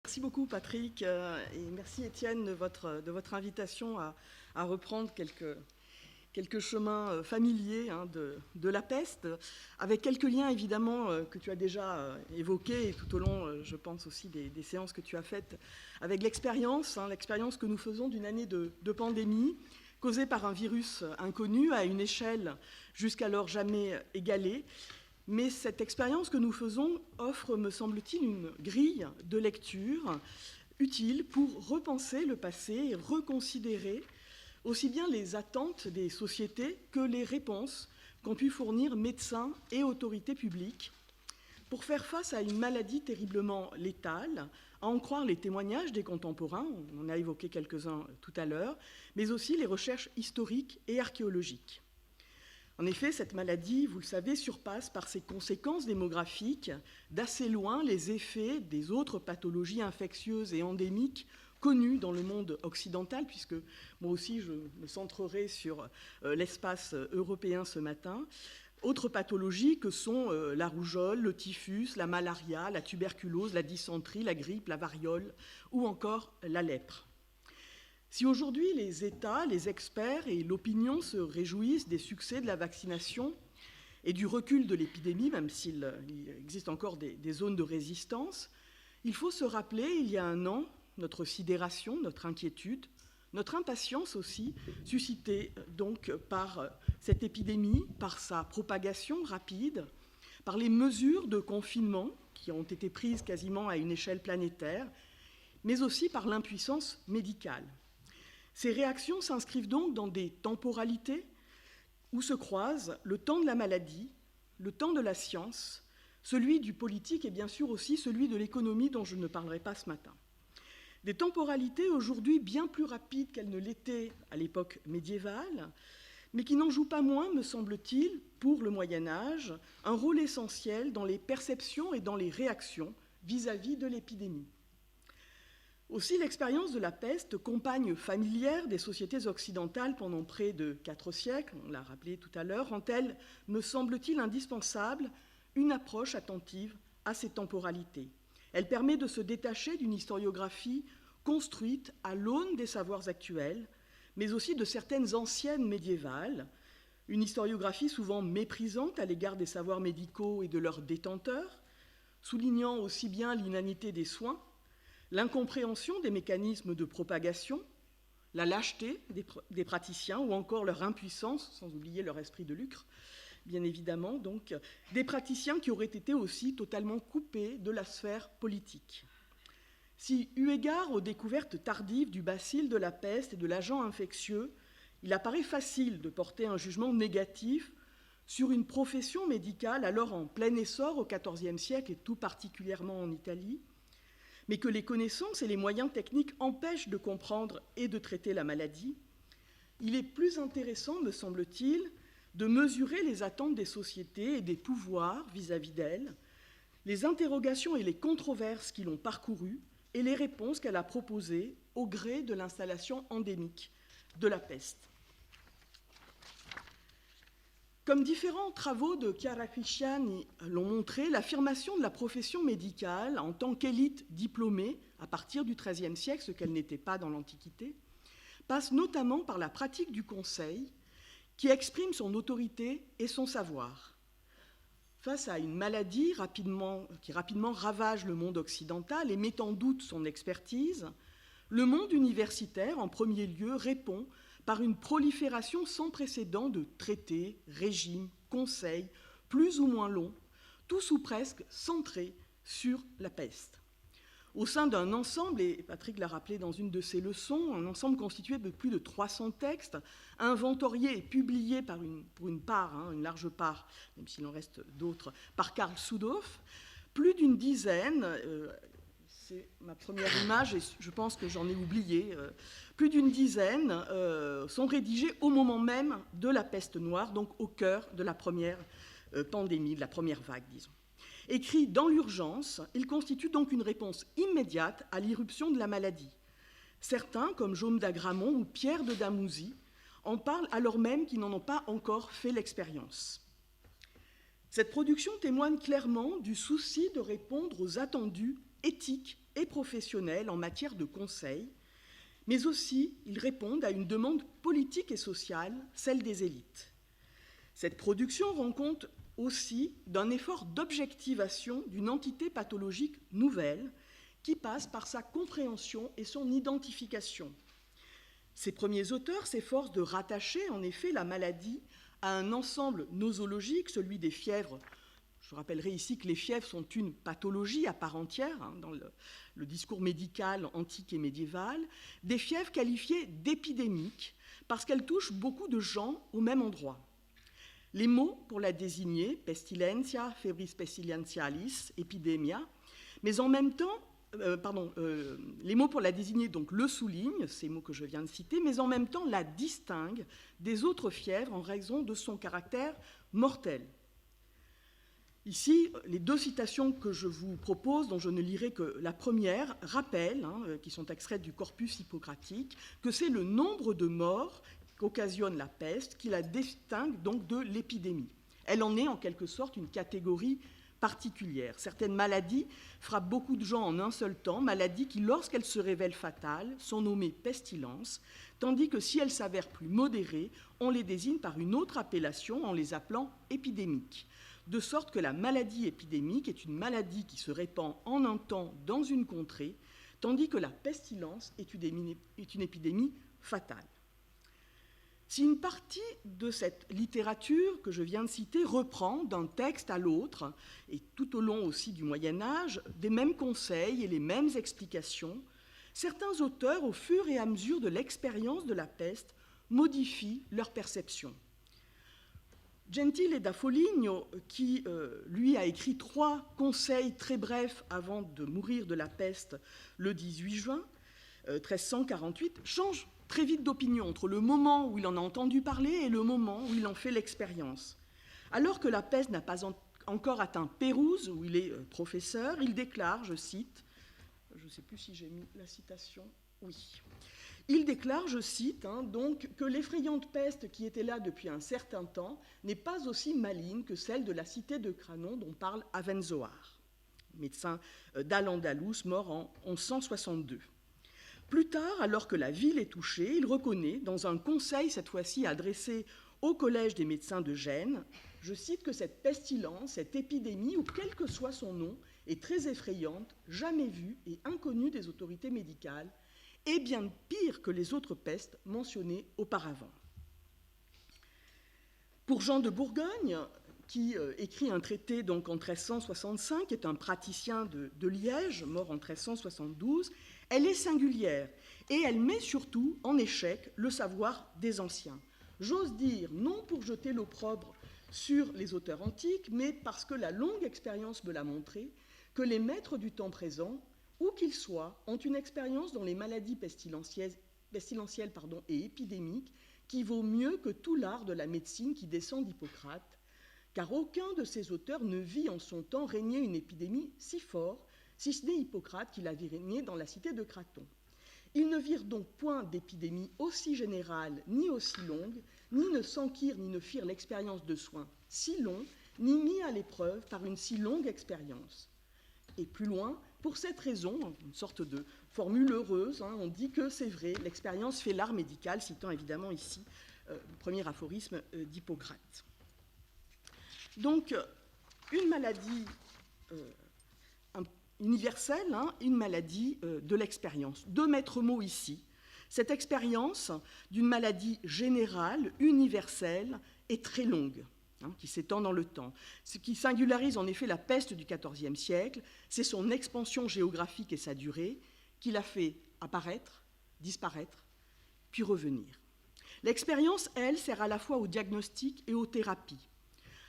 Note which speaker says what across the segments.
Speaker 1: Merci beaucoup Patrick et merci Étienne de votre invitation à reprendre quelques chemins familiers de la peste, avec quelques liens évidemment que tu as déjà évoqués et tout au long, je pense aussi, des séances que tu as faites avec l'expérience que nous faisons d'une année de pandémie causée par un virus inconnu à une échelle jusqu'alors jamais égalée. Mais cette expérience que nous faisons offre, me semble-t-il, une grille de lecture utile pour repenser le passé et reconsidérer aussi bien les attentes des sociétés que les réponses qu'ont pu fournir médecins et autorités publiques pour faire face à une maladie terriblement létale, à en croire les témoignages des contemporains, on en a évoqué quelques-uns tout à l'heure, mais aussi les recherches historiques et archéologiques. En effet, cette maladie, vous le savez, surpasse par ses conséquences démographiques d'assez loin les effets des autres pathologies infectieuses et endémiques connues dans le monde occidental, puisque moi aussi je me centrerai sur l'espace européen ce matin. Autres pathologies que sont la rougeole, le typhus, la malaria, la tuberculose, la dysenterie, la grippe, la variole ou encore la lèpre. Si aujourd'hui les États, les experts et l'opinion se réjouissent des succès de la vaccination et du recul de l'épidémie, même s'il existe encore des zones de résistance, il faut se rappeler, il y a un an, notre sidération, notre inquiétude, notre impatience aussi, suscitée donc par cette épidémie, par sa propagation rapide, par les mesures de confinement qui ont été prises quasiment à une échelle planétaire, mais aussi par l'impuissance médicale. Ces réactions s'inscrivent donc dans des temporalités où se croisent le temps de la maladie, le temps de la science, celui du politique et bien sûr aussi celui de l'économie dont je ne parlerai pas ce matin. Des temporalités aujourd'hui bien plus rapides qu'elles ne l'étaient à l'époque médiévale, mais qui n'en jouent pas moins, me semble-t-il, pour le Moyen-Âge, un rôle essentiel dans les perceptions et dans les réactions vis-à-vis de l'épidémie. Aussi, l'expérience de la peste, compagne familière des sociétés occidentales pendant près de 4 siècles, on l'a rappelé tout à l'heure, rend-elle, me semble-t-il, indispensable une approche attentive à ces temporalités. Elle permet de se détacher d'une historiographie construite à l'aune des savoirs actuels, mais aussi de certaines anciennes médiévales, une historiographie souvent méprisante à l'égard des savoirs médicaux et de leurs détenteurs, soulignant aussi bien l'inanité des soins, l'incompréhension des mécanismes de propagation, la lâcheté des praticiens ou encore leur impuissance, sans oublier leur esprit de lucre, bien évidemment, donc, des praticiens qui auraient été aussi totalement coupés de la sphère politique. Si, eu égard aux découvertes tardives du bacille de la peste et de l'agent infectieux, il apparaît facile de porter un jugement négatif sur une profession médicale alors en plein essor au XIVe siècle et tout particulièrement en Italie, mais que les connaissances et les moyens techniques empêchent de comprendre et de traiter la maladie, il est plus intéressant, me semble-t-il, de mesurer les attentes des sociétés et des pouvoirs vis-à-vis d'elles, les interrogations et les controverses qui l'ont parcourue et les réponses qu'elle a proposées au gré de l'installation endémique de la peste. Comme différents travaux de Chiara Fisciani l'ont montré, l'affirmation de la profession médicale en tant qu'élite diplômée à partir du XIIIe siècle, ce qu'elle n'était pas dans l'Antiquité, passe notamment par la pratique du conseil qui exprime son autorité et son savoir. Face à une maladie qui rapidement ravage le monde occidental et met en doute son expertise, le monde universitaire, en premier lieu, répond par une prolifération sans précédent de traités, régimes, conseils, plus ou moins longs, tous ou presque centrés sur la peste. Au sein d'un ensemble, et Patrick l'a rappelé dans une de ses leçons, un ensemble constitué de plus de 300 textes, inventoriés et publiés pour une part, une large part, même s'il en reste d'autres, par Karl Sudhoff, plus d'une dizaine, c'est ma première image et je pense que j'en ai oublié, plus d'une dizaine sont rédigés au moment même de la peste noire, donc au cœur de la première pandémie, de la première vague, disons. Écrit dans l'urgence, il constitue donc une réponse immédiate à l'irruption de la maladie. Certains, comme Jaume d'Agramont ou Pierre de Damouzy, en parlent alors même qu'ils n'en ont pas encore fait l'expérience. Cette production témoigne clairement du souci de répondre aux attendus éthiques et professionnels en matière de conseil, mais aussi ils répondent à une demande politique et sociale, celle des élites. Cette production rend compte aussi d'un effort d'objectivation d'une entité pathologique nouvelle qui passe par sa compréhension et son identification. Ces premiers auteurs s'efforcent de rattacher en effet la maladie à un ensemble nosologique, celui des fièvres. Je rappellerai ici que les fièvres sont une pathologie à part entière dans le discours médical antique et médiéval, des fièvres qualifiées d'épidémiques parce qu'elles touchent beaucoup de gens au même endroit. Les mots pour la désigner, pestilentia, febris pestilentialis, epidemia, mais en même temps, les mots pour la désigner donc le soulignent, ces mots que je viens de citer, mais en même temps la distinguent des autres fièvres en raison de son caractère mortel. Ici, les deux citations que je vous propose, dont je ne lirai que la première, rappellent, qui sont extraites du corpus hippocratique, que c'est le nombre de morts qu'occasionne la peste qui la distingue donc de l'épidémie. Elle en est en quelque sorte une catégorie particulière. Certaines maladies frappent beaucoup de gens en un seul temps, maladies qui, lorsqu'elles se révèlent fatales, sont nommées pestilences, tandis que si elles s'avèrent plus modérées, on les désigne par une autre appellation en les appelant épidémiques. De sorte que la maladie épidémique est une maladie qui se répand en un temps dans une contrée, tandis que la pestilence est une épidémie fatale. Si une partie de cette littérature que je viens de citer reprend d'un texte à l'autre, et tout au long aussi du Moyen-Âge, des mêmes conseils et les mêmes explications, certains auteurs, au fur et à mesure de l'expérience de la peste, modifient leur perception. Gentile da Foligno, qui lui a écrit 3 conseils très brefs avant de mourir de la peste le 18 juin 1348, change très vite d'opinion entre le moment où il en a entendu parler et le moment où il en fait l'expérience. Alors que la peste n'a pas encore atteint Pérouse, où il est professeur, il déclare, je cite, je ne sais plus si j'ai mis la citation, oui. Il déclare, je cite, donc, que l'effrayante peste qui était là depuis un certain temps n'est pas aussi maligne que celle de la cité de Cranon dont parle Avenzoar, médecin d'Al-Andalus, mort en 1162. Plus tard, alors que la ville est touchée, il reconnaît, dans un conseil cette fois-ci adressé au Collège des médecins de Gênes, je cite, que cette pestilence, cette épidémie, ou quel que soit son nom, est très effrayante, jamais vue et inconnue des autorités médicales, et bien pire que les autres pestes mentionnées auparavant. Pour Jean de Bourgogne, qui écrit un traité donc en 1365, est un praticien de Liège, mort en 1372, elle est singulière et elle met surtout en échec le savoir des anciens. J'ose dire, non pour jeter l'opprobre sur les auteurs antiques, mais parce que la longue expérience me l'a montré, que les maîtres du temps présent, où qu'ils soient, ont une expérience dans les maladies pestilentielles et épidémiques qui vaut mieux que tout l'art de la médecine qui descend d'Hippocrate, car aucun de ces auteurs ne vit en son temps régner une épidémie si fort, si ce n'est Hippocrate qui l'avait régné dans la cité de Craton. Ils ne virent donc point d'épidémie aussi générale ni aussi longue, ni ne s'enquirent ni ne firent l'expérience de soins si longs, ni mis à l'épreuve par une si longue expérience. Et plus loin, pour cette raison, une sorte de formule heureuse, on dit que c'est vrai, l'expérience fait l'art médical, citant évidemment ici le premier aphorisme d'Hippocrate. Donc, une maladie universelle, une maladie de l'expérience. 2 maîtres mots ici. Cette expérience d'une maladie générale, universelle et très longue, qui s'étend dans le temps. Ce qui singularise en effet la peste du XIVe siècle, c'est son expansion géographique et sa durée, qui l'a fait apparaître, disparaître, puis revenir. L'expérience, elle, sert à la fois au diagnostic et aux thérapies.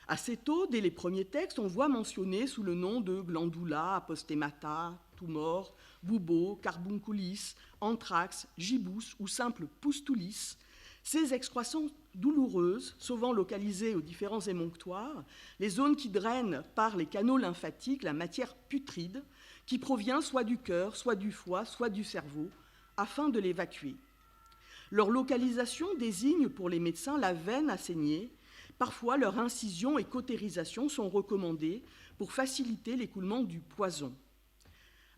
Speaker 1: Assez tôt, dès les premiers textes, on voit mentionner sous le nom de glandula, apostemata, tumor, bubo, carbunculis, anthrax, gibus ou simple pustulis, ces excroissances douloureuses, souvent localisées aux différents émonctoires, les zones qui drainent par les canaux lymphatiques la matière putride qui provient soit du cœur, soit du foie, soit du cerveau, afin de l'évacuer. Leur localisation désigne pour les médecins la veine à saigner. Parfois, leur incision et cautérisation sont recommandées pour faciliter l'écoulement du poison.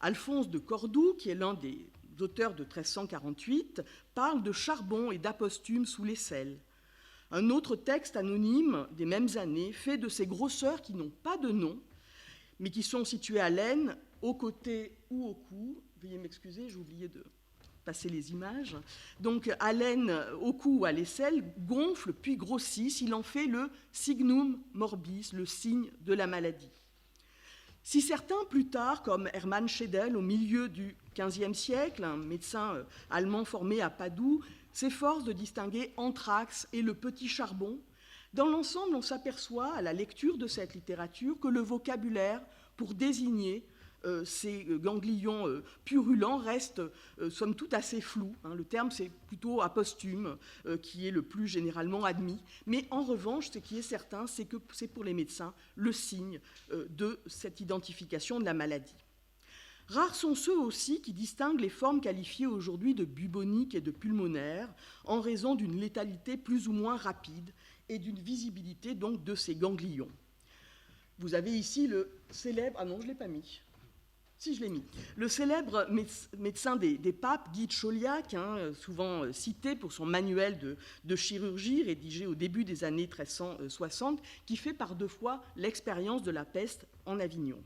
Speaker 1: Alphonse de Cordoue, qui est l'un des auteurs de 1348, parle de charbon et d'aposthume sous l'aisselle. Un autre texte anonyme des mêmes années fait de ces grosseurs qui n'ont pas de nom, mais qui sont situées à l'aine, au côté ou au cou. Veuillez m'excuser, j'ai oublié de passer les images. Donc, à l'aine, au cou ou à l'aisselle, gonfle puis grossit, il en fait le signum morbis, le signe de la maladie. Si certains, plus tard, comme Hermann Schedel, au milieu du XVe siècle, un médecin allemand formé à Padoue, s'efforcent de distinguer anthrax et le petit charbon, dans l'ensemble, on s'aperçoit, à la lecture de cette littérature, que le vocabulaire pour désigner ces ganglions purulents reste, somme toute, assez flou. Le terme, c'est plutôt aposthume, qui est le plus généralement admis. Mais en revanche, ce qui est certain, c'est que c'est pour les médecins le signe de cette identification de la maladie. Rares sont ceux aussi qui distinguent les formes qualifiées aujourd'hui de buboniques et de pulmonaires en raison d'une létalité plus ou moins rapide et d'une visibilité donc de ces ganglions. Vous avez ici le célèbre... Ah non, je ne l'ai pas mis. Si, je l'ai mis. Le célèbre médecin des papes, Guy de Chauliac, souvent cité pour son manuel de chirurgie rédigé au début des années 1360, qui fait par 2 fois l'expérience de la peste en Avignon.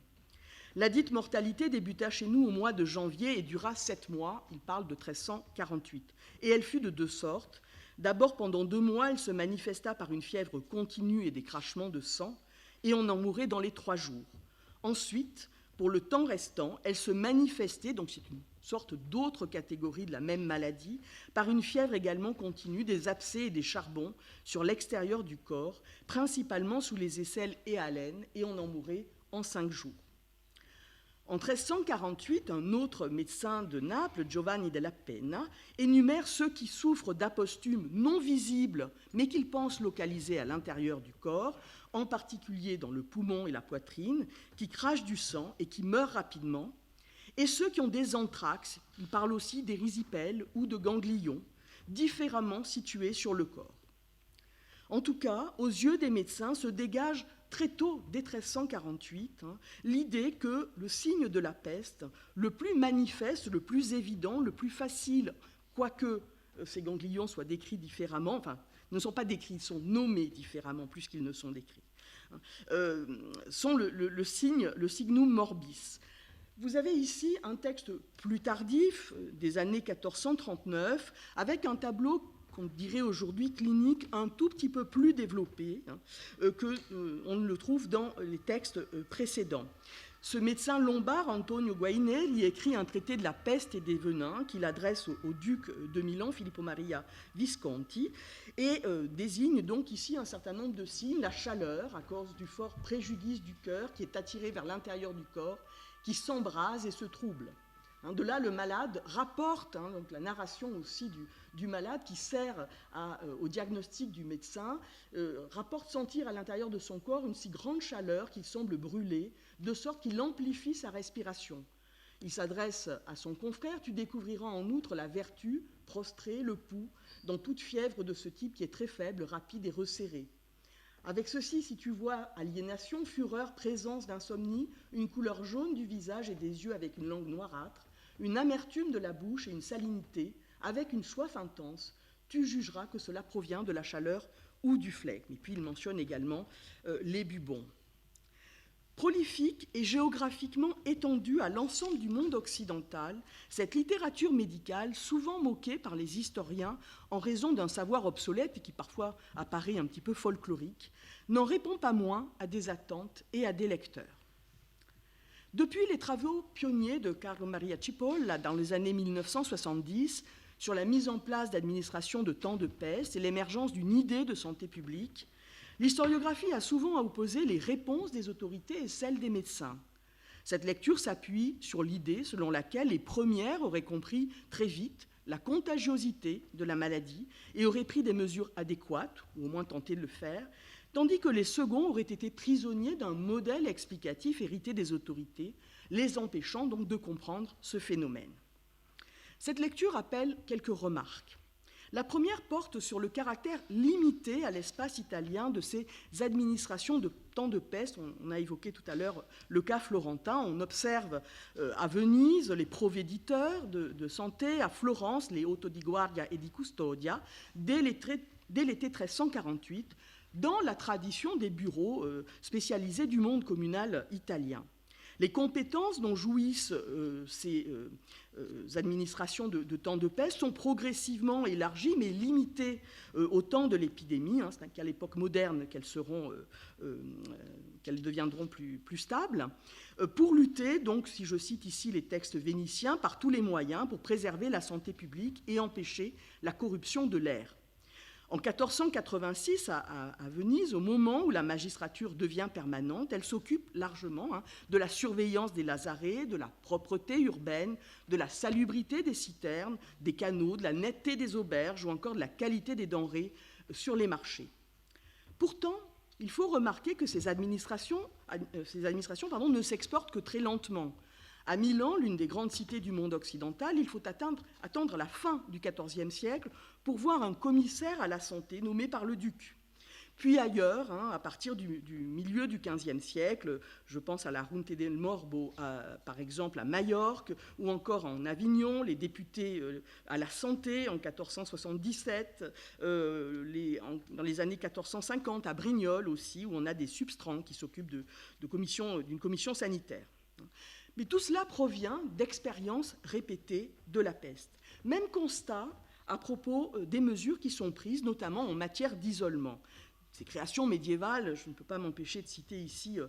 Speaker 1: La dite mortalité débuta chez nous au mois de janvier et dura 7 mois, il parle de 1348. Et elle fut de 2 sortes. D'abord, pendant 2 mois, elle se manifesta par une fièvre continue et des craquements de sang, et on en mourait dans les 3 jours. Ensuite, pour le temps restant, elle se manifestait, donc c'est une sorte d'autre catégorie de la même maladie, par une fièvre également continue, des abcès et des charbons sur l'extérieur du corps, principalement sous les aisselles et à l'aine, et on en mourait en 5 jours. En 1348, un autre médecin de Naples, Giovanni della Penna, énumère ceux qui souffrent d'aposthumes non visibles, mais qu'ils pensent localisés à l'intérieur du corps, en particulier dans le poumon et la poitrine, qui crachent du sang et qui meurent rapidement, et ceux qui ont des anthrax, il parle aussi d'érysipèles ou de ganglions, différemment situés sur le corps. En tout cas, aux yeux des médecins se dégage très tôt, dès 1348, l'idée que le signe de la peste, le plus manifeste, le plus évident, le plus facile, quoique ces ganglions soient décrits différemment, enfin, ne sont pas décrits, ils sont nommés différemment plus qu'ils ne sont décrits, sont le signum morbis. Vous avez ici un texte plus tardif, des années 1439, avec un tableau qu'on dirait aujourd'hui clinique, un tout petit peu plus développé qu'on ne le trouve dans les textes précédents. Ce médecin lombard, Antonio Guainelli, écrit un traité de la peste et des venins qu'il adresse au duc de Milan, Filippo Maria Visconti, et désigne donc ici un certain nombre de signes, la chaleur, à cause du fort préjudice du cœur qui est attiré vers l'intérieur du corps, qui s'embrase et se trouble. De là, le malade rapporte, donc la narration aussi du malade qui sert au diagnostic du médecin, rapporte sentir à l'intérieur de son corps une si grande chaleur qu'il semble brûler, de sorte qu'il amplifie sa respiration. Il s'adresse à son confrère, tu découvriras en outre la vertu, prostrée, le pouls, dans toute fièvre de ce type qui est très faible, rapide et resserrée. Avec ceci, si tu vois aliénation, fureur, présence d'insomnie, une couleur jaune du visage et des yeux avec une langue noirâtre, une amertume de la bouche et une salinité, avec une soif intense, tu jugeras que cela provient de la chaleur ou du flegme. Et puis il mentionne également les bubons. Prolifique et géographiquement étendue à l'ensemble du monde occidental, cette littérature médicale, souvent moquée par les historiens en raison d'un savoir obsolète et qui parfois apparaît un petit peu folklorique, n'en répond pas moins à des attentes et à des lecteurs. Depuis les travaux pionniers de Carlo Maria Cipolla dans les années 1970 sur la mise en place d'administrations de temps de peste et l'émergence d'une idée de santé publique, l'historiographie a souvent opposé les réponses des autorités et celles des médecins. Cette lecture s'appuie sur l'idée selon laquelle les premières auraient compris très vite la contagiosité de la maladie et auraient pris des mesures adéquates, ou au moins tenté de le faire, tandis que les seconds auraient été prisonniers d'un modèle explicatif hérité des autorités, les empêchant donc de comprendre ce phénomène. Cette lecture appelle quelques remarques. La première porte sur le caractère limité à l'espace italien de ces administrations de temps de peste. On a évoqué tout à l'heure le cas florentin. On observe à Venise les provvediteurs de santé, à Florence les auto di guardia e di custodia, dès l'été 1348, dans la tradition des bureaux spécialisés du monde communal italien. Les compétences dont jouissent ces administrations de temps de peste sont progressivement élargies, mais limitées au temps de l'épidémie. C'est qu'à l'époque moderne qu'elles deviendront plus stables, pour lutter, donc, si je cite ici les textes vénitiens, par tous les moyens pour préserver la santé publique et empêcher la corruption de l'air. En 1486, à Venise, au moment où la magistrature devient permanente, elle s'occupe largement de la surveillance des lazarets, de la propreté urbaine, de la salubrité des citernes, des canaux, de la netteté des auberges ou encore de la qualité des denrées sur les marchés. Pourtant, il faut remarquer que ces administrations ne s'exportent que très lentement. À Milan, l'une des grandes cités du monde occidental, il faut attendre la fin du XIVe siècle pour voir un commissaire à la santé nommé par le duc. Puis ailleurs, à partir du milieu du XVe siècle, je pense à la Junta del Morbo, par exemple à Majorque, ou encore en Avignon, les députés à la santé en 1477, dans les années 1450, à Brignoles aussi, où on a des substrants qui s'occupent d'une commission sanitaire. Mais tout cela provient d'expériences répétées de la peste. Même constat à propos des mesures qui sont prises, notamment en matière d'isolement. Ces créations médiévales, je ne peux pas m'empêcher de citer ici,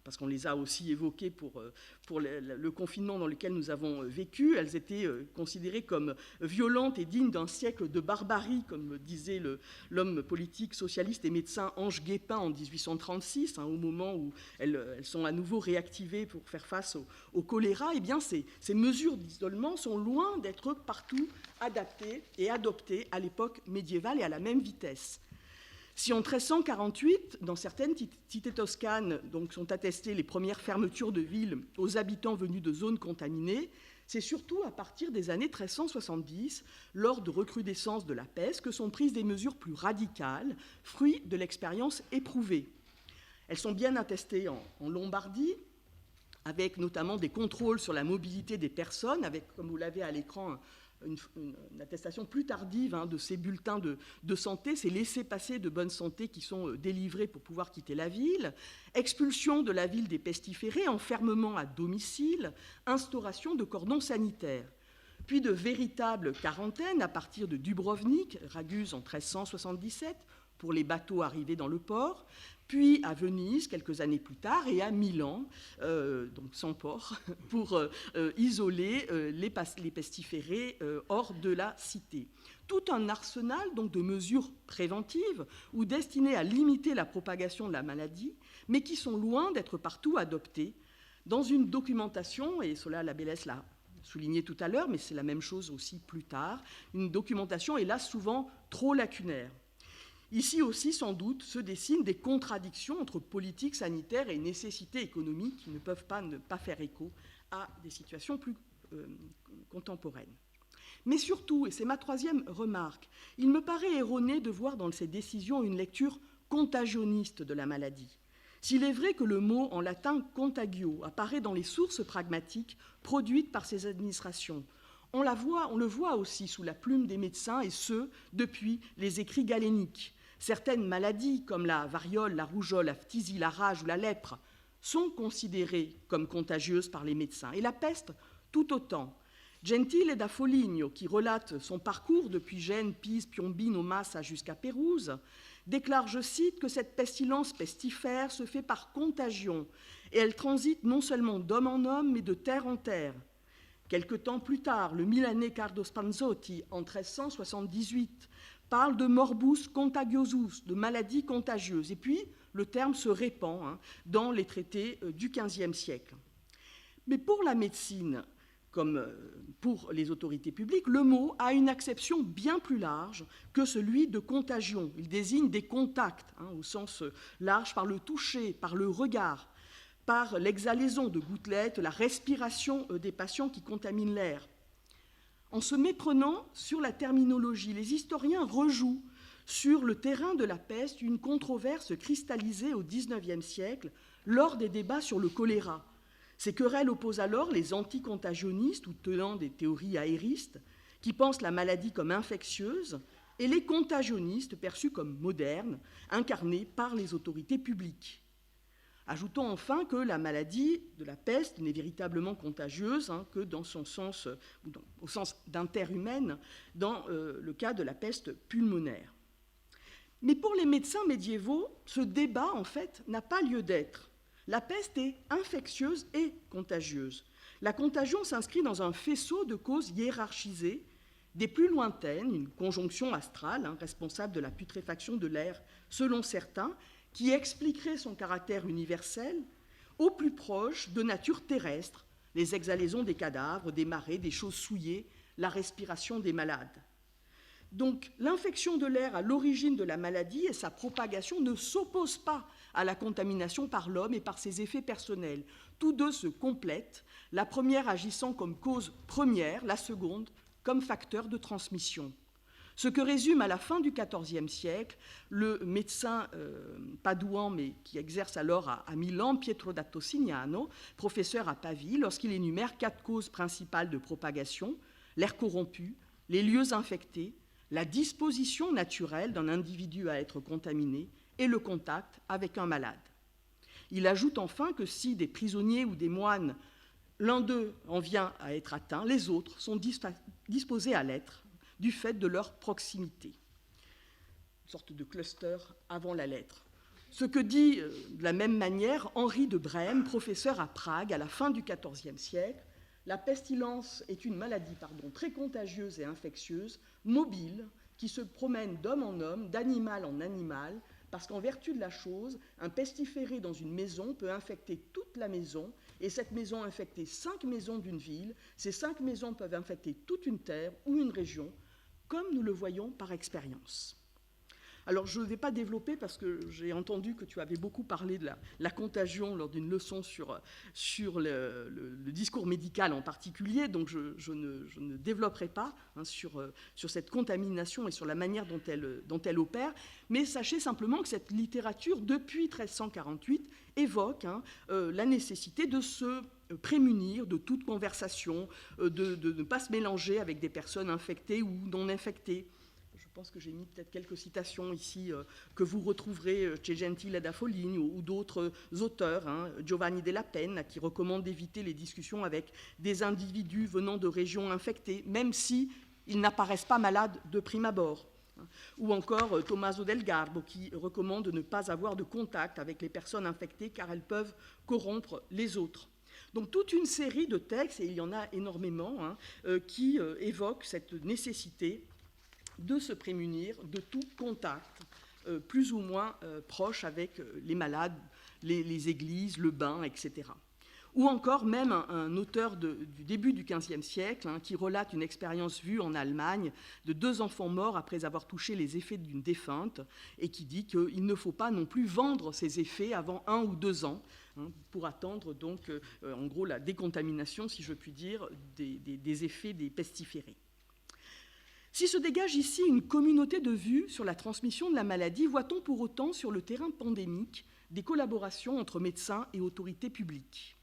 Speaker 1: parce qu'on les a aussi évoquées pour le confinement dans lequel nous avons vécu, elles étaient considérées comme violentes et dignes d'un siècle de barbarie, comme disait l'homme politique, socialiste et médecin Ange Guépin en 1836, au moment où elles sont à nouveau réactivées pour faire face au choléra. Eh bien, ces mesures d'isolement sont loin d'être partout adaptées et adoptées à l'époque médiévale et à la même vitesse. Si en 1348, dans certaines cités toscanes sont attestées les premières fermetures de villes aux habitants venus de zones contaminées, c'est surtout à partir des années 1370, lors de recrudescence de la peste, que sont prises des mesures plus radicales, fruit de l'expérience éprouvée. Elles sont bien attestées en Lombardie, avec notamment des contrôles sur la mobilité des personnes, avec, comme vous l'avez à l'écran, une attestation plus tardive de ces bulletins de santé, ces laissez-passer de bonne santé qui sont délivrés pour pouvoir quitter la ville, expulsion de la ville des pestiférés, enfermement à domicile, instauration de cordons sanitaires, puis de véritables quarantaines à partir de Dubrovnik, Raguse en 1377, pour les bateaux arrivés dans le port, puis à Venise quelques années plus tard et à Milan, donc sans port, pour isoler les pestiférés hors de la cité. Tout un arsenal donc de mesures préventives ou destinées à limiter la propagation de la maladie, mais qui sont loin d'être partout adoptées dans une documentation, et cela la Bellès l'a souligné tout à l'heure, mais c'est la même chose aussi plus tard, une documentation hélas souvent trop lacunaire. Ici aussi, sans doute, se dessinent des contradictions entre politique sanitaire et nécessité économique qui ne peuvent pas ne pas faire écho à des situations plus contemporaines. Mais surtout, et c'est ma troisième remarque, il me paraît erroné de voir dans ces décisions une lecture contagionniste de la maladie. S'il est vrai que le mot en latin contagio apparaît dans les sources pragmatiques produites par ces administrations, on le voit aussi sous la plume des médecins, et ce, depuis les écrits galéniques. Certaines maladies, comme la variole, la rougeole, la phtisie, la rage ou la lèpre, sont considérées comme contagieuses par les médecins, et la peste tout autant. Gentile da Foligno, qui relate son parcours depuis Gênes, Pise, Piombino, Massa jusqu'à Pérouse, déclare, je cite, que cette pestilence pestifère se fait par contagion, et elle transite non seulement d'homme en homme, mais de terre en terre. Quelque temps plus tard, le Milanais Carlo Spanzotti, en 1378, parle de morbus contagiosus, de maladies contagieuses. Et puis, le terme se répand dans les traités du XVe siècle. Mais pour la médecine, comme pour les autorités publiques, le mot a une acception bien plus large que celui de contagion. Il désigne des contacts, au sens large, par le toucher, par le regard, par l'exhalaison de gouttelettes, la respiration des patients qui contaminent l'air. En se méprenant sur la terminologie, les historiens rejouent sur le terrain de la peste une controverse cristallisée au XIXe siècle lors des débats sur le choléra. Ces querelles opposent alors les anticontagionnistes ou tenant des théories aéristes qui pensent la maladie comme infectieuse et les contagionnistes perçus comme modernes, incarnés par les autorités publiques. Ajoutons enfin que la maladie de la peste n'est véritablement contagieuse que dans son sens, au sens d'interhumaine, dans le cas de la peste pulmonaire. Mais pour les médecins médiévaux, ce débat, en fait, n'a pas lieu d'être. La peste est infectieuse et contagieuse. La contagion s'inscrit dans un faisceau de causes hiérarchisées, des plus lointaines, une conjonction astrale, responsable de la putréfaction de l'air selon certains, qui expliquerait son caractère universel, aux plus proches de nature terrestre, les exhalaisons des cadavres, des marais, des choses souillées, la respiration des malades. Donc l'infection de l'air à l'origine de la maladie et sa propagation ne s'opposent pas à la contamination par l'homme et par ses effets personnels. Tous deux se complètent, la première agissant comme cause première, la seconde comme facteur de transmission. Ce que résume à la fin du XIVe siècle le médecin padouan, mais qui exerce alors à Milan, Pietro da Tossignano, professeur à Pavie, lorsqu'il énumère 4 causes principales de propagation: l'air corrompu, les lieux infectés, la disposition naturelle d'un individu à être contaminé et le contact avec un malade. Il ajoute enfin que si des prisonniers ou des moines, l'un d'eux en vient à être atteint, les autres sont disposés à l'être du fait de leur proximité. Une sorte de cluster avant la lettre. Ce que dit de la même manière Henri de Brême, professeur à Prague à la fin du XIVe siècle: la pestilence est une maladie très contagieuse et infectieuse, mobile, qui se promène d'homme en homme, d'animal en animal, parce qu'en vertu de la chose, un pestiféré dans une maison peut infecter toute la maison, et cette maison infecter 5 maisons d'une ville. Ces 5 maisons peuvent infecter toute une terre ou une région, comme nous le voyons par expérience. Alors, je ne vais pas développer parce que j'ai entendu que tu avais beaucoup parlé de la contagion lors d'une leçon sur le discours médical en particulier, donc je ne développerai pas sur cette contamination et sur la manière dont elle opère, mais sachez simplement que cette littérature, depuis 1348, évoque la nécessité de se prémunir de toute conversation, de ne pas se mélanger avec des personnes infectées ou non infectées. Je pense que j'ai mis peut-être quelques citations ici que vous retrouverez chez Gentile da Foligno ou d'autres auteurs, Giovanni della Penna, qui recommande d'éviter les discussions avec des individus venant de régions infectées, même s'ils n'apparaissent pas malades de prime abord. Ou encore Tommaso del Garbo, qui recommande de ne pas avoir de contact avec les personnes infectées car elles peuvent corrompre les autres. Donc toute une série de textes, et il y en a énormément, qui évoquent cette nécessité de se prémunir de tout contact plus ou moins proche avec les malades, les églises, le bain, etc. Ou encore même un auteur du début du XVe siècle qui relate une expérience vue en Allemagne de 2 enfants morts après avoir touché les effets d'une défunte et qui dit qu'il ne faut pas non plus vendre ces effets avant 1 ou 2 ans pour attendre donc en gros la décontamination, si je puis dire, des effets des pestiférés. Si se dégage ici une communauté de vues sur la transmission de la maladie, voit-on pour autant sur le terrain pandémique des collaborations entre médecins et autorités publiques?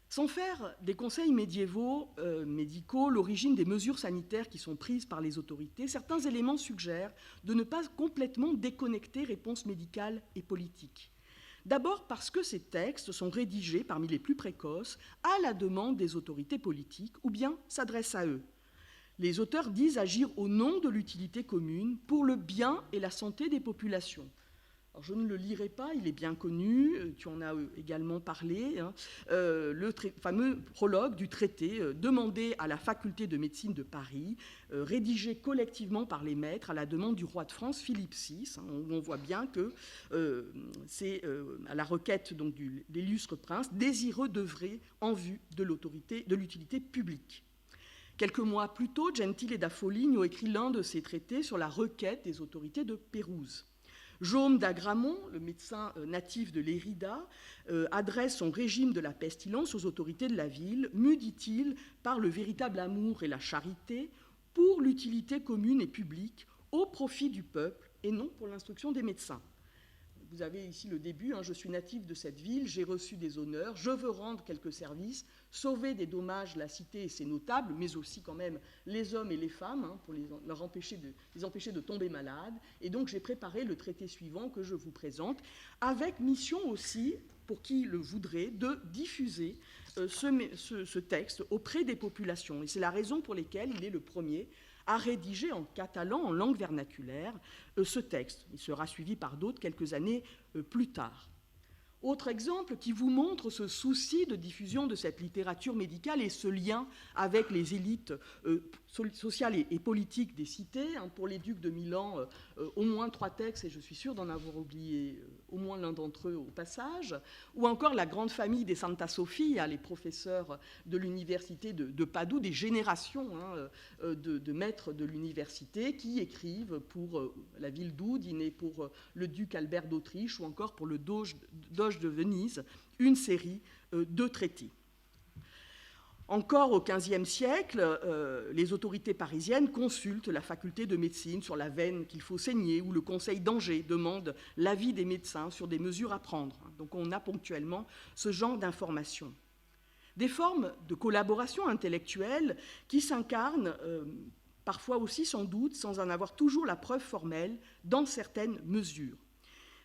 Speaker 1: Sans faire des conseils médicaux l'origine des mesures sanitaires qui sont prises par les autorités, certains éléments suggèrent de ne pas complètement déconnecter réponse médicale et politique. D'abord parce que ces textes sont rédigés, parmi les plus précoces, à la demande des autorités politiques ou bien s'adressent à eux. Les auteurs disent agir au nom de l'utilité commune pour le bien et la santé des populations. Alors, je ne le lirai pas, il est bien connu, tu en as également parlé, le fameux prologue du traité demandé à la faculté de médecine de Paris, rédigé collectivement par les maîtres à la demande du roi de France Philippe VI, où on voit bien que c'est à la requête donc, de l'illustre prince, désireux d'œuvrer en vue de l'utilité publique. Quelques mois plus tôt, Gentile da Foligno écrit l'un de ses traités sur la requête des autorités de Pérouse. Jaume d'Agramont, le médecin natif de Lérida, adresse son régime de la pestilence aux autorités de la ville, mu, dit-il, par le véritable amour et la charité, pour l'utilité commune et publique, au profit du peuple, et non pour l'instruction des médecins. Vous avez ici le début, je suis natif de cette ville, j'ai reçu des honneurs, je veux rendre quelques services, sauver des dommages la cité et ses notables, mais aussi quand même les hommes et les femmes, pour les empêcher de tomber malades. Et donc j'ai préparé le traité suivant que je vous présente, avec mission aussi, pour qui le voudrait, de diffuser ce texte auprès des populations. Et c'est la raison pour laquelle il est le premier à rédiger en catalan, en langue vernaculaire, ce texte. Il sera suivi par d'autres quelques années plus tard. Autre exemple qui vous montre ce souci de diffusion de cette littérature médicale et ce lien avec les élites sociales et politiques des cités. Pour les ducs de Milan, au moins 3 textes, et je suis sûre d'en avoir oublié au moins l'un d'entre eux au passage. Ou encore la grande famille des Santa Sofia, les professeurs de l'université de Padoue, des générations de maîtres de l'université qui écrivent pour la ville d'Udine et pour le duc Albert d'Autriche ou encore pour le doge de Venise, une série de traités. Encore au XVe siècle, les autorités parisiennes consultent la faculté de médecine sur la veine qu'il faut saigner, ou le conseil d'Angers demande l'avis des médecins sur des mesures à prendre. Donc on a ponctuellement ce genre d'informations. Des formes de collaboration intellectuelle qui s'incarnent parfois aussi sans doute, sans en avoir toujours la preuve formelle, dans certaines mesures.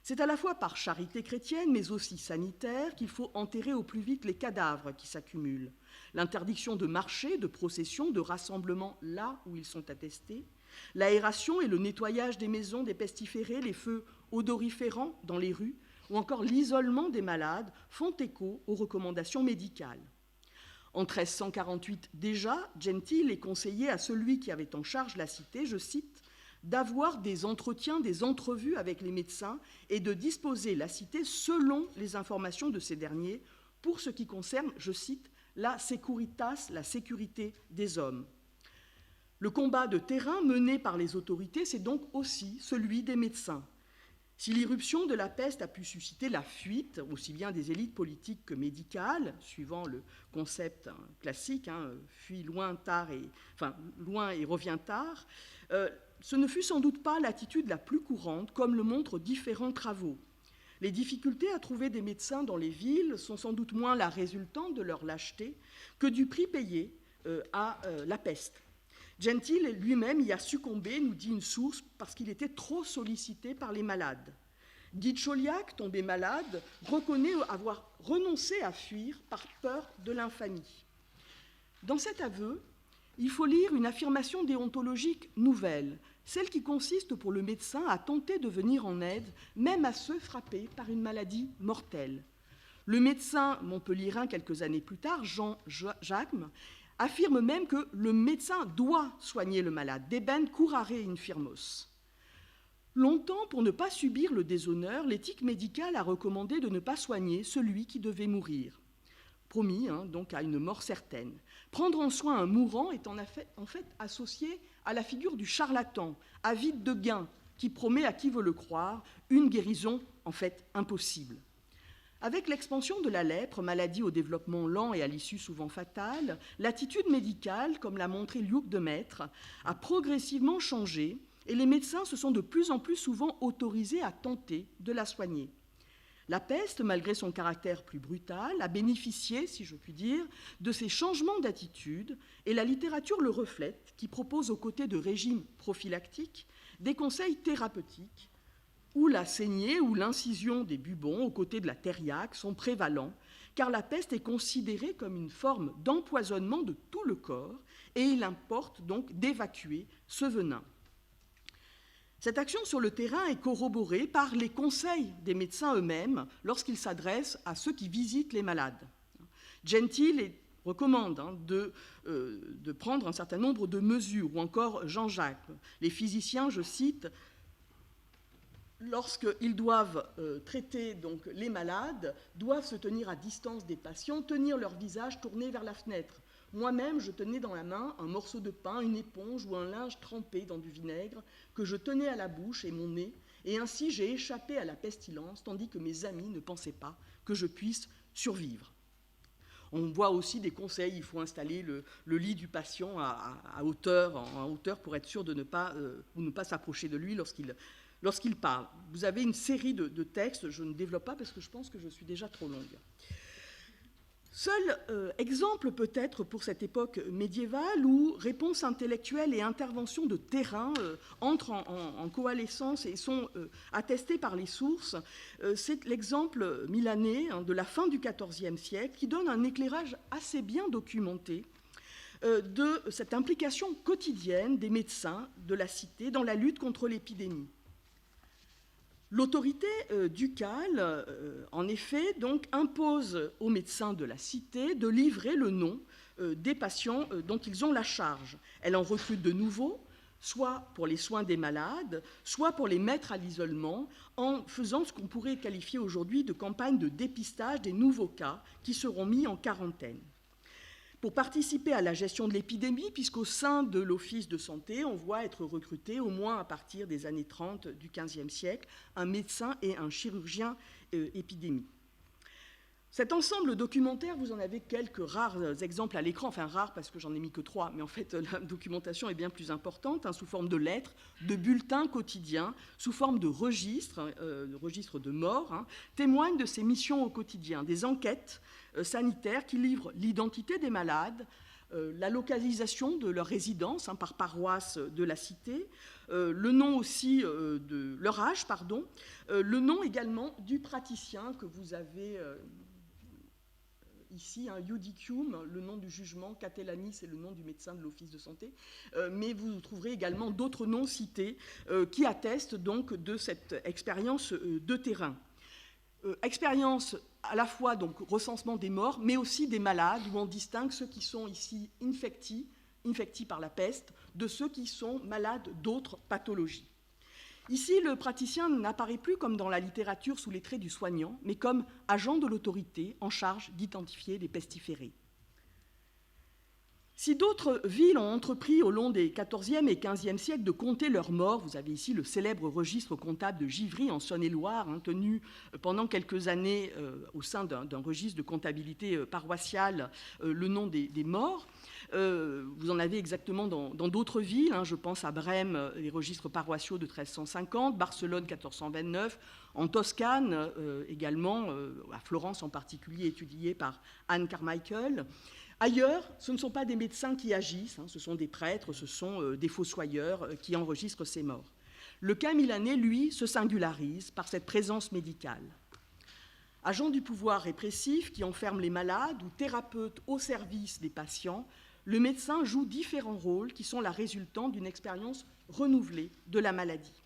Speaker 1: C'est à la fois par charité chrétienne, mais aussi sanitaire, qu'il faut enterrer au plus vite les cadavres qui s'accumulent. L'interdiction de marché, de procession, de rassemblement là où ils sont attestés, l'aération et le nettoyage des maisons des pestiférés, les feux odoriférants dans les rues, ou encore l'isolement des malades font écho aux recommandations médicales. En 1348 déjà, Gentile est conseillé à celui qui avait en charge la cité, je cite, d'avoir des entretiens, des entrevues avec les médecins et de disposer la cité selon les informations de ces derniers pour ce qui concerne, je cite, la securitas, la sécurité des hommes. Le combat de terrain mené par les autorités, c'est donc aussi celui des médecins. Si l'irruption de la peste a pu susciter la fuite, aussi bien des élites politiques que médicales, suivant le concept classique, fuit loin, loin et revient tard, ce ne fut sans doute pas l'attitude la plus courante, comme le montrent différents travaux. Les difficultés à trouver des médecins dans les villes sont sans doute moins la résultante de leur lâcheté que du prix payé à la peste. Gentile lui-même y a succombé, nous dit une source, parce qu'il était trop sollicité par les malades. Guy de Chauliac, tombé malade, reconnaît avoir renoncé à fuir par peur de l'infamie. Dans cet aveu, il faut lire une affirmation déontologique nouvelle, celle qui consiste pour le médecin à tenter de venir en aide, même à ceux frappés par une maladie mortelle. Le médecin montpelliérain, quelques années plus tard, Jean Jacmes, affirme même que le médecin doit soigner le malade, deben curare infirmos. Longtemps, pour ne pas subir le déshonneur, l'éthique médicale a recommandé de ne pas soigner celui qui devait mourir. Promis, donc à une mort certaine. Prendre en soin un mourant est en fait associé à la figure du charlatan, avide de gain, qui promet à qui veut le croire une guérison en fait impossible. Avec l'expansion de la lèpre, maladie au développement lent et à l'issue souvent fatale, l'attitude médicale, comme l'a montré Luc de Maistre, a progressivement changé et les médecins se sont de plus en plus souvent autorisés à tenter de la soigner. La peste, malgré son caractère plus brutal, a bénéficié, si je puis dire, de ces changements d'attitude et la littérature le reflète, qui propose aux côtés de régimes prophylactiques des conseils thérapeutiques où la saignée ou l'incision des bubons aux côtés de la thériaque sont prévalents, car la peste est considérée comme une forme d'empoisonnement de tout le corps et il importe donc d'évacuer ce venin. Cette action sur le terrain est corroborée par les conseils des médecins eux-mêmes lorsqu'ils s'adressent à ceux qui visitent les malades. Gentile recommande de prendre un certain nombre de mesures, ou encore Jean-Jacques. Les physiciens, je cite, lorsqu'ils doivent traiter donc, les malades, doivent se tenir à distance des patients, tenir leur visage tourné vers la fenêtre. Moi-même, je tenais dans la main un morceau de pain, une éponge ou un linge trempé dans du vinaigre que je tenais à la bouche et mon nez, et ainsi j'ai échappé à la pestilence, tandis que mes amis ne pensaient pas que je puisse survivre. On voit aussi des conseils, il faut installer le lit du patient en hauteur pour être sûr de ne pas s'approcher de lui lorsqu'il parle. Vous avez une série de textes, je ne développe pas parce que je pense que je suis déjà trop longue. Seul exemple peut-être pour cette époque médiévale où réponse intellectuelle et intervention de terrain entrent en coalescence et sont attestées par les sources, c'est l'exemple milanais de la fin du XIVe siècle qui donne un éclairage assez bien documenté de cette implication quotidienne des médecins de la cité dans la lutte contre l'épidémie. L'autorité ducale, en effet, donc, impose aux médecins de la cité de livrer le nom des patients dont ils ont la charge. Elle en recrute de nouveaux, soit pour les soins des malades, soit pour les mettre à l'isolement, en faisant ce qu'on pourrait qualifier aujourd'hui de campagne de dépistage des nouveaux cas qui seront mis en quarantaine. Pour participer à la gestion de l'épidémie, puisqu'au sein de l'Office de santé, on voit être recrutés, au moins à partir des années 30 du XVe siècle, un médecin et un chirurgien épidémie. Cet ensemble documentaire, vous en avez quelques rares exemples à l'écran, enfin rares parce que j'en ai mis que 3, mais en fait la documentation est bien plus importante, sous forme de lettres, de bulletins quotidiens, sous forme de registres de morts, témoignent de ces missions au quotidien, des enquêtes sanitaires qui livrent l'identité des malades, la localisation de leur résidence par paroisse de la cité, le nom aussi de leur âge, le nom également du praticien que vous avez ici, iudicium, le nom du jugement, catellani, c'est le nom du médecin de l'office de santé, mais vous trouverez également d'autres noms cités qui attestent donc de cette expérience de terrain. Expérience à la fois donc recensement des morts, mais aussi des malades, où on distingue ceux qui sont ici infectis par la peste, de ceux qui sont malades d'autres pathologies. Ici, le praticien n'apparaît plus comme dans la littérature sous les traits du soignant, mais comme agent de l'autorité en charge d'identifier les pestiférés. Si d'autres villes ont entrepris au long des XIVe et XVe siècles de compter leurs morts, vous avez ici le célèbre registre comptable de Givry en Saône-et-Loire, tenu pendant quelques années au sein d'un registre de comptabilité paroissiale, le nom des morts. Vous en avez exactement dans d'autres villes, je pense à Brême, les registres paroissiaux de 1350, Barcelone 1429, en Toscane également, à Florence en particulier, étudié par Anne Carmichael. Ailleurs, ce ne sont pas des médecins qui agissent, ce sont des prêtres, ce sont des fossoyeurs qui enregistrent ces morts. Le cas milanais, lui, se singularise par cette présence médicale. Agent du pouvoir répressif qui enferme les malades ou thérapeute au service des patients, le médecin joue différents rôles qui sont la résultante d'une expérience renouvelée de la maladie.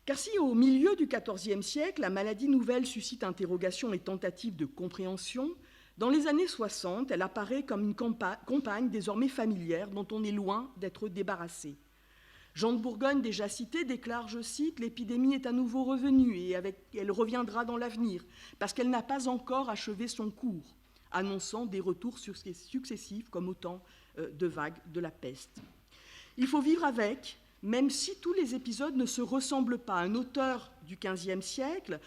Speaker 1: Car si au milieu du XIVe siècle, la maladie nouvelle suscite interrogations et tentatives de compréhension, dans les années 60, elle apparaît comme une compagne désormais familière dont on est loin d'être débarrassé. Jean de Bourgogne, déjà cité, déclare, je cite, « L'épidémie est à nouveau revenue et elle reviendra dans l'avenir, parce qu'elle n'a pas encore achevé son cours », annonçant des retours successifs comme autant de vagues de la peste. Il faut vivre avec, même si tous les épisodes ne se ressemblent pas. Un auteur du XVe siècle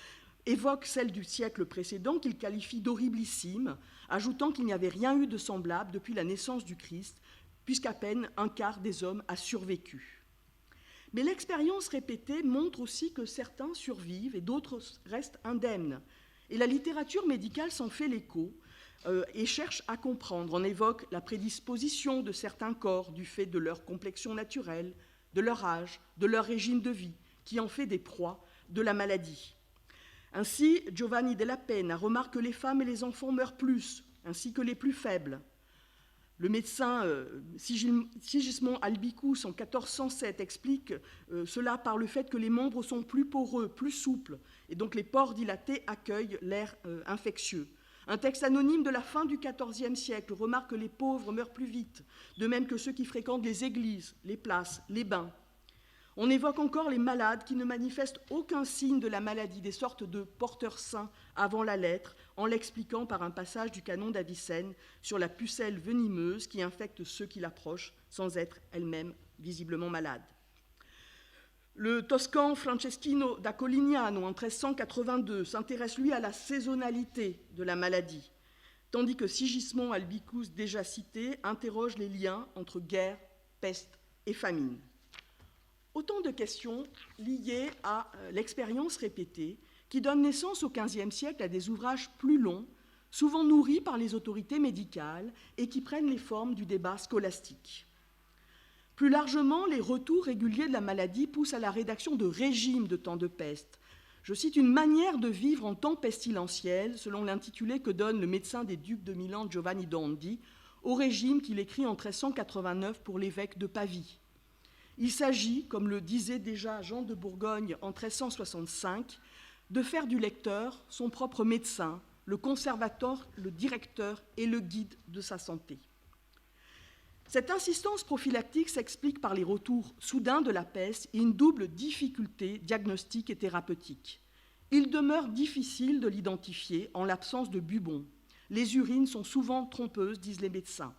Speaker 1: évoque celle du siècle précédent qu'il qualifie d'horriblissime, ajoutant qu'il n'y avait rien eu de semblable depuis la naissance du Christ, puisqu'à peine un quart des hommes a survécu. Mais l'expérience répétée montre aussi que certains survivent et d'autres restent indemnes. Et la littérature médicale s'en fait l'écho et cherche à comprendre. On évoque la prédisposition de certains corps du fait de leur complexion naturelle, de leur âge, de leur régime de vie, qui en fait des proies de la maladie. Ainsi, Giovanni della Penna remarque que les femmes et les enfants meurent plus, ainsi que les plus faibles. Le médecin Sigismond Albicus, en 1407, explique cela par le fait que les membres sont plus poreux, plus souples, et donc les pores dilatés accueillent l'air infectieux. Un texte anonyme de la fin du XIVe siècle remarque que les pauvres meurent plus vite, de même que ceux qui fréquentent les églises, les places, les bains. On évoque encore les malades qui ne manifestent aucun signe de la maladie, des sortes de porteurs sains avant la lettre, en l'expliquant par un passage du canon d'Avicenne sur la pucelle venimeuse qui infecte ceux qui l'approchent sans être elle-même visiblement malade. Le Toscan Franceschino da Colignano, en 1382, s'intéresse, lui, à la saisonnalité de la maladie, tandis que Sigismond Albicus, déjà cité, interroge les liens entre guerre, peste et famine. Autant de questions liées à l'expérience répétée qui donne naissance au XVe siècle à des ouvrages plus longs, souvent nourris par les autorités médicales et qui prennent les formes du débat scolastique. Plus largement, les retours réguliers de la maladie poussent à la rédaction de régimes de temps de peste. Je cite une manière de vivre en temps pestilentiel, selon l'intitulé que donne le médecin des ducs de Milan, Giovanni Dondi, au régime qu'il écrit en 1389 pour l'évêque de Pavie. Il s'agit, comme le disait déjà Jean de Bourgogne en 1365, de faire du lecteur son propre médecin, le conservateur, le directeur et le guide de sa santé. Cette insistance prophylactique s'explique par les retours soudains de la peste et une double difficulté diagnostique et thérapeutique. Il demeure difficile de l'identifier en l'absence de bubons. Les urines sont souvent trompeuses, disent les médecins.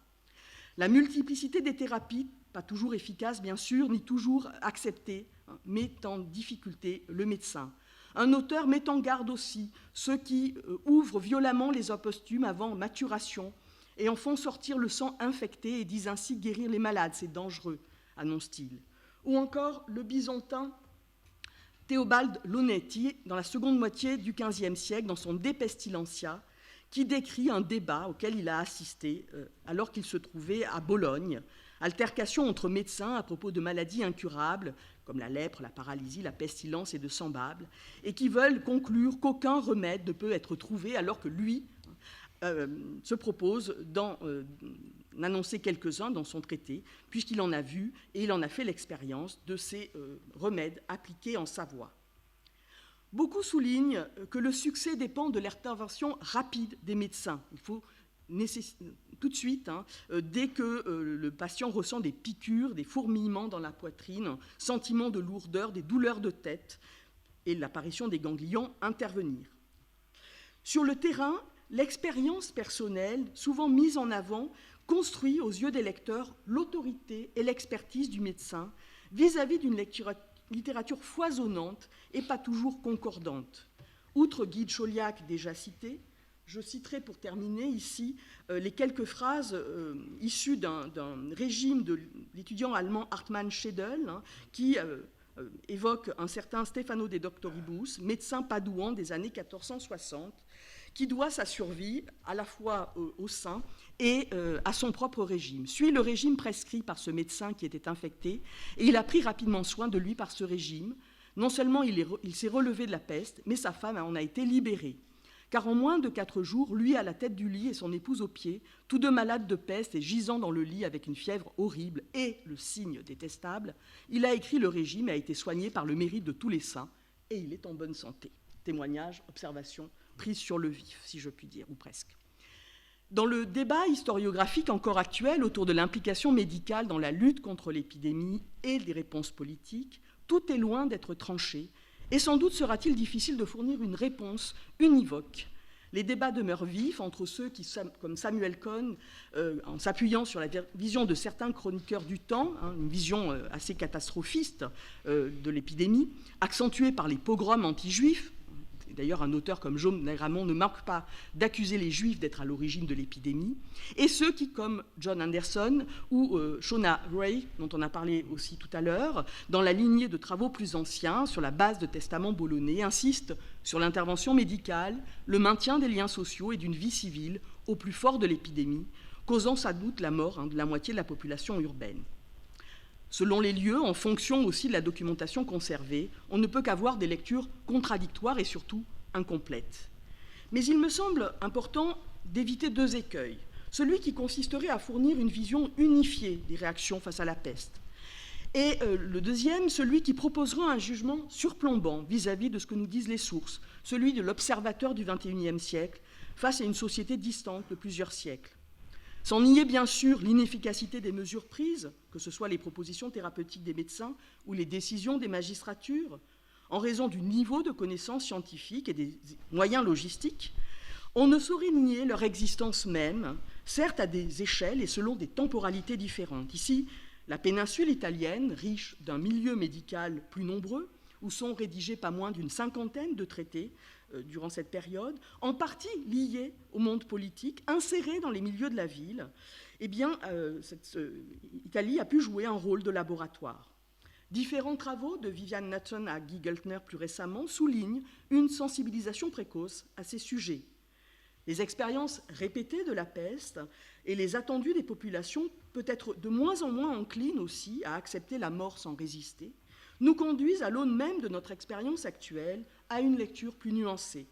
Speaker 1: La multiplicité des thérapies, pas toujours efficaces bien sûr, ni toujours acceptées, met en difficulté le médecin. Un auteur met en garde aussi ceux qui ouvrent violemment les os posthumes avant maturation et en font sortir le sang infecté et disent ainsi guérir les malades. C'est dangereux, annonce-t-il. Ou encore le byzantin Théobald Lonetti, dans la seconde moitié du XVe siècle, dans son De Pestilentia, qui décrit un débat auquel il a assisté alors qu'il se trouvait à Bologne, altercation entre médecins à propos de maladies incurables, comme la lèpre, la paralysie, la pestilence et de semblables, et qui veulent conclure qu'aucun remède ne peut être trouvé alors que lui se propose d'en annoncer quelques-uns dans son traité, puisqu'il en a vu et il en a fait l'expérience de ces remèdes appliqués en Savoie. Beaucoup soulignent que le succès dépend de l'intervention rapide des médecins. Il faut tout de suite, dès que le patient ressent des piqûres, des fourmillements dans la poitrine, sentiment de lourdeur, des douleurs de tête et l'apparition des ganglions, intervenir. Sur le terrain, l'expérience personnelle, souvent mise en avant, construit aux yeux des lecteurs l'autorité et l'expertise du médecin vis-à-vis d'une littérature foisonnante et pas toujours concordante. Outre Guy de Chauliac déjà cité, je citerai pour terminer ici les quelques phrases issues d'un régime de l'étudiant allemand Hartmann Schedel, qui évoque un certain Stefano de Doctoribus, médecin padouan des années 1460, qui doit sa survie à la fois au sein et à son propre régime. Suit le régime prescrit par ce médecin qui était infecté, et il a pris rapidement soin de lui par ce régime. Non seulement il s'est relevé de la peste, mais sa femme en a été libérée. Car en moins de 4 jours, lui à la tête du lit et son épouse aux pieds, tous deux malades de peste et gisant dans le lit avec une fièvre horrible et le signe détestable, il a écrit le régime et a été soigné par le mérite de tous les saints, et il est en bonne santé. Témoignage, observation, prise sur le vif, si je puis dire, ou presque. Dans le débat historiographique encore actuel autour de l'implication médicale dans la lutte contre l'épidémie et des réponses politiques, tout est loin d'être tranché, et sans doute sera-t-il difficile de fournir une réponse univoque. Les débats demeurent vifs entre ceux qui, comme Samuel Cohn, en s'appuyant sur la vision de certains chroniqueurs du temps, une vision assez catastrophiste de l'épidémie, accentuée par les pogroms anti-juifs. D'ailleurs, un auteur comme John Ramon ne manque pas d'accuser les Juifs d'être à l'origine de l'épidémie, et ceux qui, comme John Anderson ou Shona Ray, dont on a parlé aussi tout à l'heure, dans la lignée de travaux plus anciens, sur la base de testaments bolonais, insistent sur l'intervention médicale, le maintien des liens sociaux et d'une vie civile au plus fort de l'épidémie, causant sans doute la mort de la moitié de la population urbaine. Selon les lieux, en fonction aussi de la documentation conservée, on ne peut qu'avoir des lectures contradictoires et surtout incomplètes. Mais il me semble important d'éviter 2 écueils. Celui qui consisterait à fournir une vision unifiée des réactions face à la peste. Et le deuxième, celui qui proposera un jugement surplombant vis-à-vis de ce que nous disent les sources, celui de l'observateur du XXIe siècle face à une société distante de plusieurs siècles. Sans nier bien sûr l'inefficacité des mesures prises, que ce soit les propositions thérapeutiques des médecins ou les décisions des magistratures, en raison du niveau de connaissances scientifiques et des moyens logistiques, on ne saurait nier leur existence même, certes à des échelles et selon des temporalités différentes. Ici, La péninsule italienne, riche d'un milieu médical plus nombreux, où sont rédigés pas moins d'une 50aine de traités durant cette période, en partie liés au monde politique, insérés dans les milieux de la ville, eh bien, Italie a pu jouer un rôle de laboratoire. Différents travaux de Viviane Natson à Guy Geltner plus récemment soulignent une sensibilisation précoce à ces sujets. Les expériences répétées de la peste et les attendus des populations, peut-être de moins en moins enclines aussi à accepter la mort sans résister, nous conduisent à l'aune même de notre expérience actuelle à une lecture plus nuancée.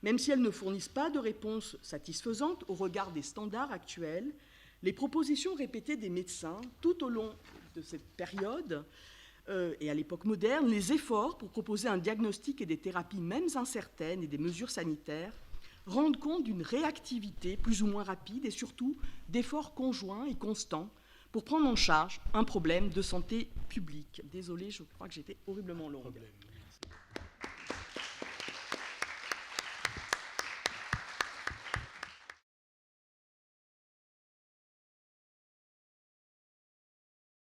Speaker 1: Même si elles ne fournissent pas de réponse satisfaisante au regard des standards actuels, les propositions répétées des médecins tout au long de cette période et à l'époque moderne, les efforts pour proposer un diagnostic et des thérapies même incertaines et des mesures sanitaires rendent compte d'une réactivité plus ou moins rapide et surtout d'efforts conjoints et constants pour prendre en charge un problème de santé publique. Désolée, je crois que j'étais horriblement longue.